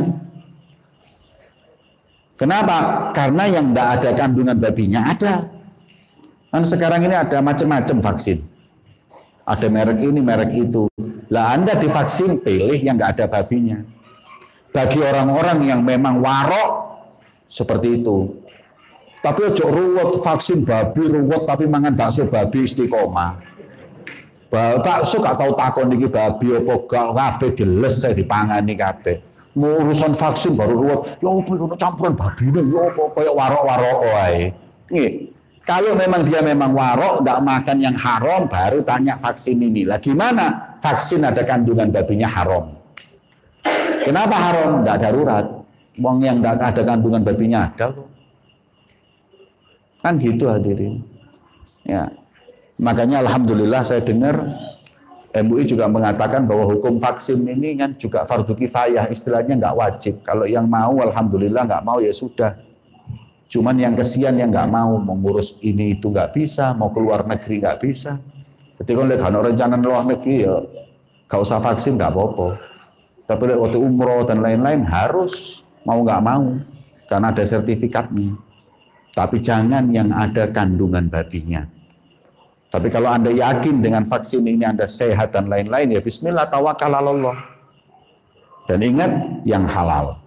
Speaker 2: Kenapa? Karena yang nggak ada kandungan babinya ada. Kan sekarang ini ada macam-macam vaksin. Ada merek ini, merek itu. Lah Anda divaksin, pilih yang nggak ada babinya. Bagi orang-orang yang memang warok, seperti itu. Tapi ojo ruwet, vaksin babi ruwet, tapi mangan bakso babi istiqomah. Bakso gak tau takon iki babi apa gak, kabeh diles saya dipangani kabeh. Mau urusan vaksin baru ruwet, ya apa itu campuran babi ini, ya apa kayak warok-warok wae. Nggih. Kalau memang dia memang warok, tidak makan yang haram, baru tanya vaksin ini. Lah gimana? Vaksin ada kandungan babinya haram. Kenapa haram? Tidak darurat. Wong yang tidak ada kandungan babinya ada. Kan gitu hadirin. Ya. Makanya alhamdulillah saya dengar MUI juga mengatakan bahwa hukum vaksin ini kan juga fardu kifayah, istilahnya nggak wajib. Kalau yang mau alhamdulillah, nggak mau ya sudah. Cuman yang kesian yang nggak mau mengurus ini itu nggak bisa, mau keluar negeri nggak bisa. Ketika lihat ada rencana luar negeri ya nggak usah vaksin nggak apa-apa. Tapi waktu umroh dan lain-lain harus mau nggak mau karena ada sertifikatnya. Tapi jangan yang ada kandungan babinya. Tapi kalau Anda yakin dengan vaksin ini Anda sehat dan lain-lain ya bismillah tawakal Allah. Dan ingat yang halal.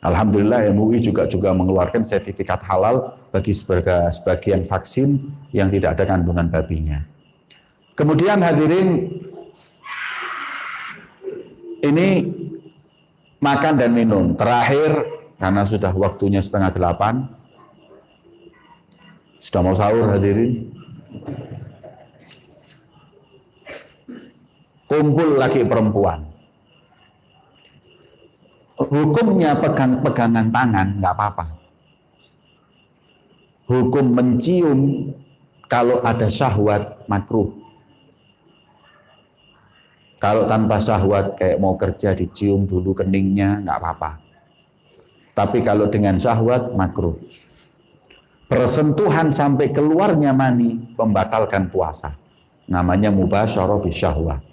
Speaker 2: Alhamdulillah MUI juga mengeluarkan sertifikat halal bagi sebagian vaksin yang tidak ada kandungan babinya. Kemudian hadirin, ini makan dan minum. Terakhir, karena sudah waktunya 7:30, sudah mau sahur hadirin. Kumpul laki perempuan. Hukumnya pegangan tangan nggak apa-apa. Hukum mencium kalau ada syahwat makruh. Kalau tanpa syahwat kayak mau kerja dicium dulu keningnya nggak apa-apa. Tapi kalau dengan syahwat makruh. bersentuhan sampai keluarnya mani membatalkan puasa. Namanya mubasyarah bisyahwah.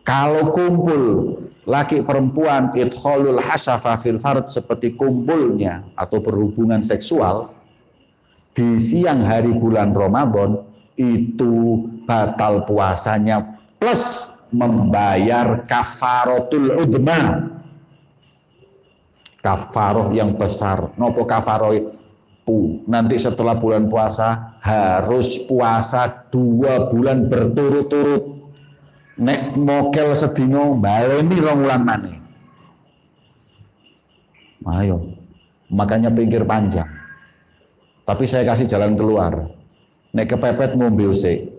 Speaker 2: Kalau kumpul laki perempuan idkhalul hasyafa fil fard seperti kumpulnya atau berhubungan seksual di siang hari bulan Ramadan itu batal puasanya plus membayar kafaratul udma. Kafaroh yang besar. Nopo kafaroh nanti setelah bulan puasa harus puasa 2 bulan berturut-turut. Nek mokel sedino baleni 2 wulan maneh. Ayo. Makanya pinggir panjang. Tapi saya kasih jalan keluar. Nek kepepet ngombe sik.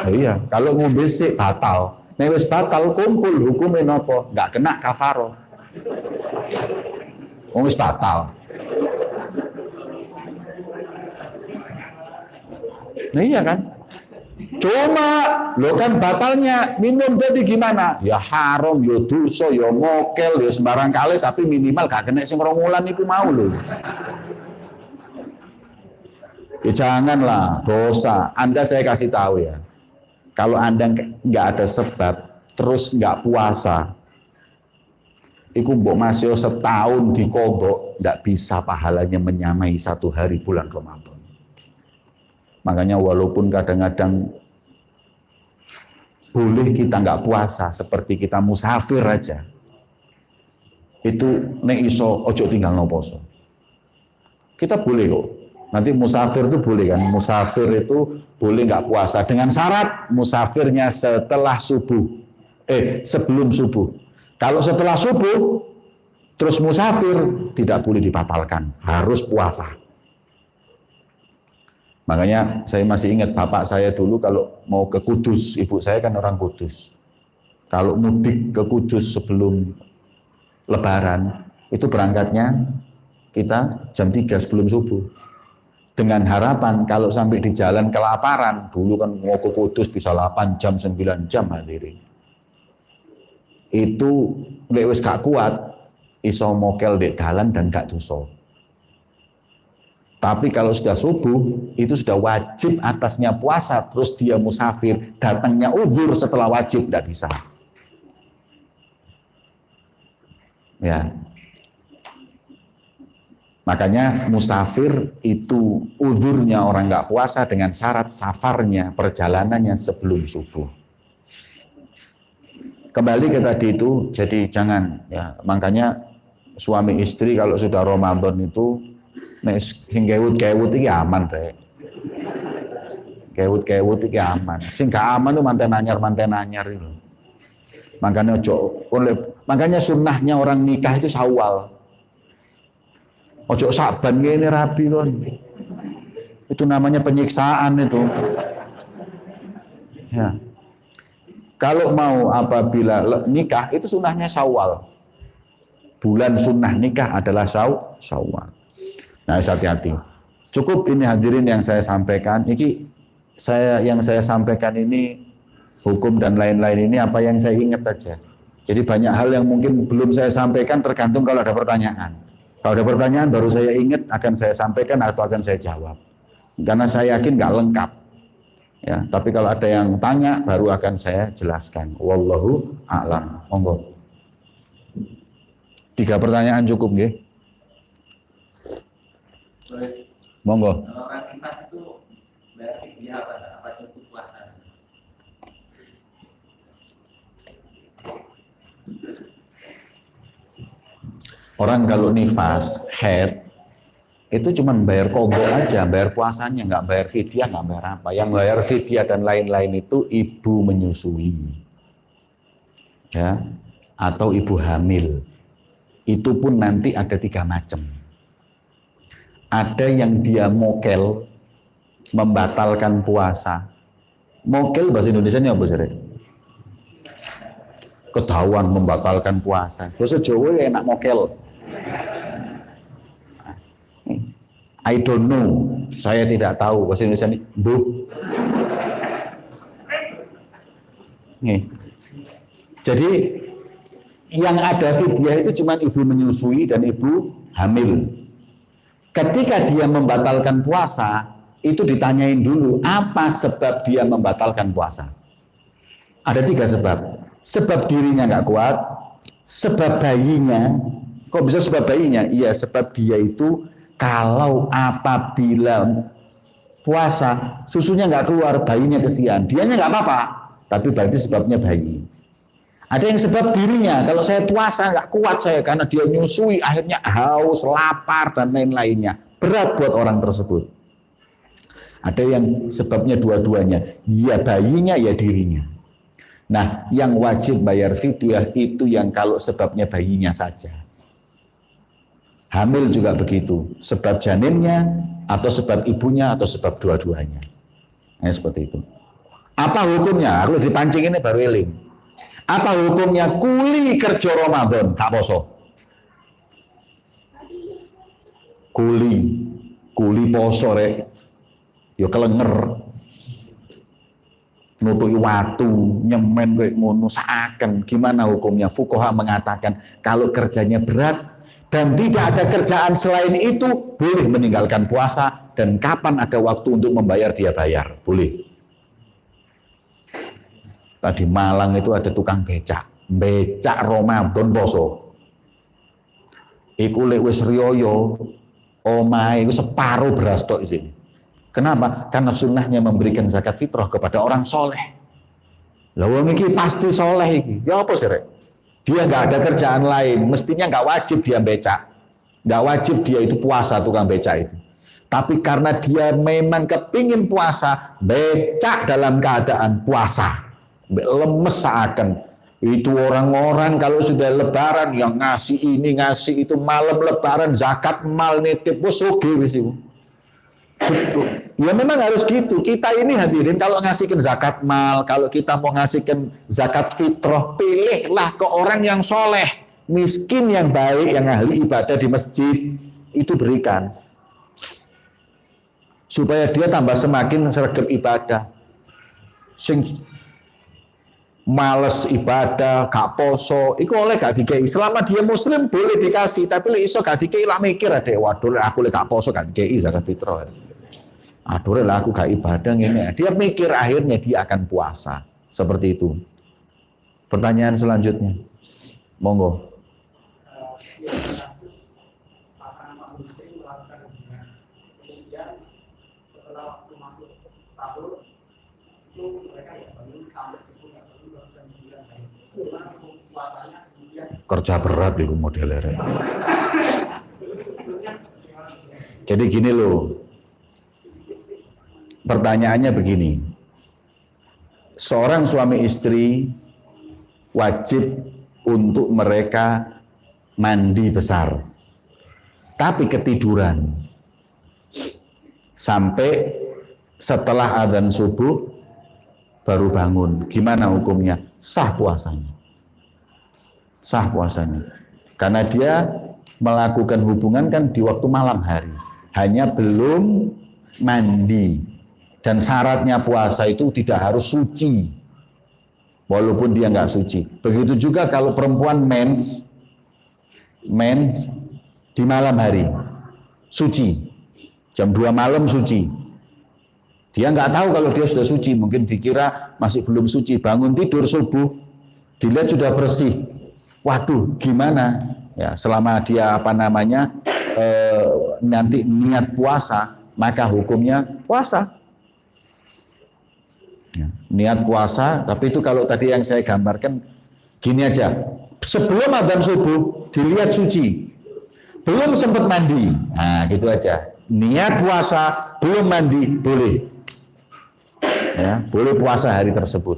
Speaker 2: Iya, kalau ngombe sik batal. Nek wis batal kumpul hukume napa? Enggak kena kafaroh. Wis batal. Nah iya kan? Cuma lo kan batalnya minum jadi gimana? Ya haram, ya dosa, ya mokel, ya sembarang kali tapi minimal gak kena sing 2 wulan iku mau lho. Ya janganlah dosa. Anda saya kasih tahu ya. Kalau Anda nggak ada sebab terus nggak puasa, iku mbok masih setahun dikodok, nggak bisa pahalanya menyamai 1 hari bulan Ramadan. Makanya walaupun kadang-kadang boleh kita nggak puasa, seperti kita musafir aja, itu nek iso ojo tinggal no poso. Kita boleh kok. Nanti musafir itu boleh kan? Musafir itu boleh nggak puasa dengan syarat musafirnya setelah subuh, sebelum subuh. Kalau setelah subuh terus musafir tidak boleh dibatalkan, harus puasa. Makanya saya masih ingat bapak saya dulu kalau mau ke Kudus, ibu saya kan orang Kudus. Kalau mudik ke Kudus sebelum Lebaran, itu berangkatnya kita jam 3 sebelum subuh. Dengan harapan kalau sampai di jalan kelaparan, dulu kan mau ke Kudus bisa 8 jam, 9 jam hadirin. Itu nek wis gak kuat, iso mokel dek dalan dan gak dosa. Tapi kalau sudah subuh, itu sudah wajib atasnya puasa, terus dia musafir, datangnya uzur setelah wajib, tidak bisa. Ya. Makanya musafir itu uzurnya orang nggak puasa dengan syarat safarnya, perjalanannya sebelum subuh. Kembali ke tadi itu, jadi jangan ya. Makanya suami istri kalau sudah Ramadan itu nek sing kewut-kewut iki aman rek. Kewut-kewut iki aman. Sing gak aman itu manten anyar itu. Makanya sunnahnya orang nikah itu Syawal. Ojo Saban ngene rabi kon. Itu namanya penyiksaan itu. Ya. Kalau mau apabila nikah itu sunnahnya Syawal. Bulan sunnah nikah adalah Syawal. Nah, hati-hati. Cukup ini hadirin yang saya sampaikan. Yang saya sampaikan ini hukum dan lain-lain ini apa yang saya ingat aja. Jadi banyak hal yang mungkin belum saya sampaikan tergantung kalau ada pertanyaan. Kalau ada pertanyaan baru saya ingat akan saya sampaikan atau akan saya jawab. Karena saya yakin nggak lengkap. Ya, tapi kalau ada yang tanya baru akan saya jelaskan. Wallahu a'lam. Monggo. 3 pertanyaan cukup nggih? Monggo.
Speaker 3: Kalau orang nifas itu berarti dia apa cukup puasa?
Speaker 2: Orang kalau nifas, haid, itu cuma bayar kodok aja, bayar puasanya, nggak bayar fidyah, nggak bayar apa. Yang bayar fidyah dan lain-lain itu ibu menyusui, ya, atau ibu hamil. Itu pun nanti ada 3 macam. Ada yang dia mokel, membatalkan puasa. Mokel bahasa Indonesianya apa sih? Ketahuan membatalkan puasa. Bahasa Jawa ya enak mokel. I don't know, saya tidak tahu bahasa Indonesia ini. Nih. Jadi yang ada fidyah itu cuma ibu menyusui dan ibu hamil. Ketika dia membatalkan puasa, itu ditanyain dulu, apa sebab dia membatalkan puasa? Ada 3 sebab. Sebab dirinya nggak kuat, sebab bayinya. Kok bisa sebab bayinya? Iya, sebab dia itu kalau apabila puasa, susunya nggak keluar, bayinya kesian. Dianya nggak apa-apa, tapi berarti sebabnya bayi. Ada yang sebab dirinya, kalau saya puasa nggak kuat saya karena dia nyusui, akhirnya haus, lapar dan lain-lainnya. Berat buat orang tersebut. Ada yang sebabnya dua-duanya, ya bayinya ya dirinya. Nah, yang wajib bayar fidyah itu yang kalau sebabnya bayinya saja. Hamil juga begitu, sebab janinnya atau sebab ibunya atau sebab dua-duanya. Nah, seperti itu. Apa hukumnya? Aku dipancing ini baru eling. Apa hukumnya kuli kerja Ramadan tak poso? Kuli poso rek. Ya kelenger. Nutuki watu, nyemen kayak ngono seakan. Gimana hukumnya? Fuqaha mengatakan kalau kerjanya berat dan tidak ada kerjaan selain itu, boleh meninggalkan puasa dan kapan ada waktu untuk membayar dia bayar, boleh. Tadi Malang itu ada tukang becak Ramadan poso. Iku lek wis riyo, omahe iku separuh beras tok isine. Kenapa? Karena sunnahnya memberikan zakat fitrah kepada orang soleh. Lah wong iki pasti soleh iki. Ya apa sih, Rek? Dia nggak ada kerjaan lain, mestinya nggak wajib dia becak. Nggak wajib dia itu puasa tukang becak itu. Tapi karena dia memang kepingin puasa, becak dalam keadaan puasa. Lemes seakan. Itu orang-orang kalau sudah lebaran yang ngasih ini ngasih itu, malam lebaran zakat mal nitip wis oge wis iku. Ya memang harus gitu. Kita ini hadirin kalau ngasihkan zakat mal, kalau kita mau ngasihkan zakat fitrah, pilihlah ke orang yang soleh, miskin yang baik, yang ahli ibadah di masjid, itu berikan. Supaya dia tambah semakin sergap ibadah. Sing males ibadah, gak poso, itu oleh gak dikei. Selama dia muslim boleh dikasih, tapi lek iso gak dikei lah mikir ada, waduh aku lek gak poso gak dikei zakat fitrah. Aduh lah aku gak ibadah ini. Dia mikir akhirnya dia akan puasa. Seperti itu. Pertanyaan selanjutnya. Monggo. Kerja berat itu modelnya. Jadi gini loh. Pertanyaannya begini, seorang suami istri wajib untuk mereka mandi besar, tapi ketiduran sampai setelah adzan subuh baru bangun. Gimana hukumnya? Sah puasanya. Sah puasanya. Karena dia melakukan hubungan kan di waktu malam hari, hanya belum mandi. Dan syaratnya puasa itu tidak harus suci, walaupun dia nggak suci. Begitu juga kalau perempuan mens di malam hari, suci. Jam 2 malam suci. Dia nggak tahu kalau dia sudah suci, mungkin dikira masih belum suci. Bangun tidur subuh, dilihat sudah bersih. Waduh, gimana? Ya, selama dia nanti niat puasa, maka hukumnya puasa. Ya, niat puasa, tapi itu kalau tadi yang saya gambarkan gini aja, sebelum adzan subuh dilihat suci, belum sempat mandi, nah gitu aja. Niat puasa belum mandi boleh, ya boleh puasa hari tersebut,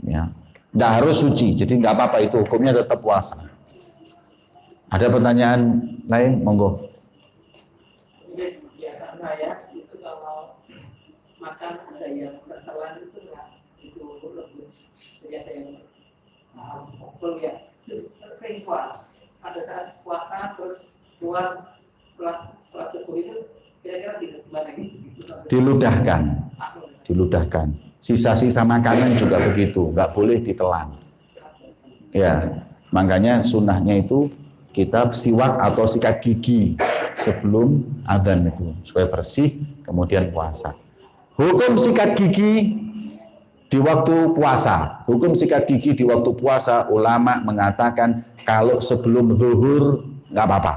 Speaker 2: ya nggak harus suci, jadi nggak apa-apa itu hukumnya tetap puasa. Ada pertanyaan lain, monggo.
Speaker 3: Biasanya ya itu kalau makan ada yang bertelan itu enggak itu lebih biasa yang pukul ya sering puasa. Ada saat puasa terus keluar setelah subuh itu kira-kira tidak gimana gitu. Diludahkan. Sisa-sisa makanan juga begitu, nggak boleh ditelan. Ya, makanya sunnahnya itu
Speaker 2: kita siwak atau sikat gigi sebelum adzan itu supaya bersih, kemudian puasa. Hukum sikat gigi di waktu puasa. Hukum sikat gigi di waktu puasa, ulama mengatakan kalau sebelum zuhur nggak apa-apa.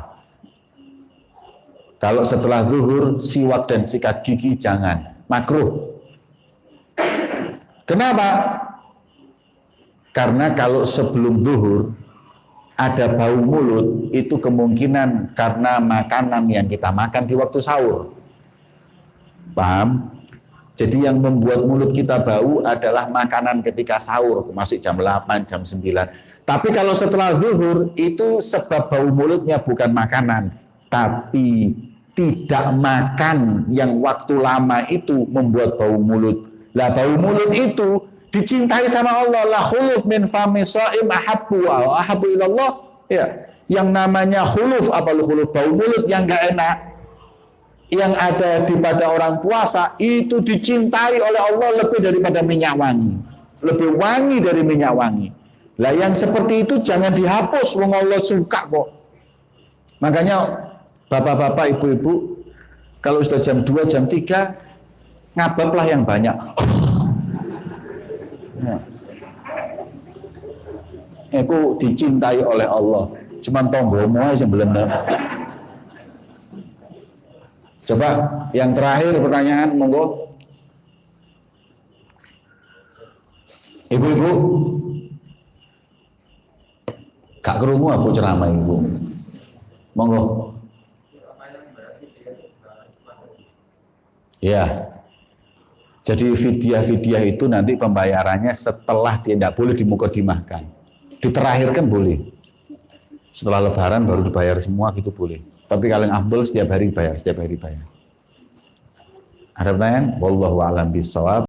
Speaker 2: Kalau setelah zuhur siwak dan sikat gigi jangan, makruh. Kenapa? Karena kalau sebelum zuhur ada bau mulut, itu kemungkinan karena makanan yang kita makan di waktu sahur. Paham? Jadi yang membuat mulut kita bau adalah makanan ketika sahur, masih jam 8, jam 9. Tapi kalau setelah zuhur, itu sebab bau mulutnya bukan makanan, tapi tidak makan yang waktu lama itu membuat bau mulut. Lah bau mulut itu dicintai sama Allah. La khuluf min fami sha'im ahabbu wa ahabbu ilallah. Ya, yang namanya khuluf, apa khuluf, bau mulut yang enggak enak yang ada di pada orang puasa itu dicintai oleh Allah lebih daripada minyak wangi. Lebih wangi dari minyak wangi. Lah yang seperti itu jangan dihapus, wong Allah suka kok. Makanya bapak-bapak, ibu-ibu kalau sudah jam 2, jam 3 ngabablah yang banyak. Ya. Itu dicintai oleh Allah. Cuman tonggomu aja belenda. Coba yang terakhir pertanyaan, monggo. Ibu-ibu, gak kerungu aku ceramah ibu. Monggo. Ya. Jadi fidyah itu nanti pembayarannya setelah dia tidak boleh dimukadimahkan. Diterakhirkan boleh. Setelah lebaran baru dibayar semua gitu boleh. Tapi kalau yang afdal setiap hari bayar, setiap hari bayar. Ada pertanyaan? Wallahu a'lam bishawab.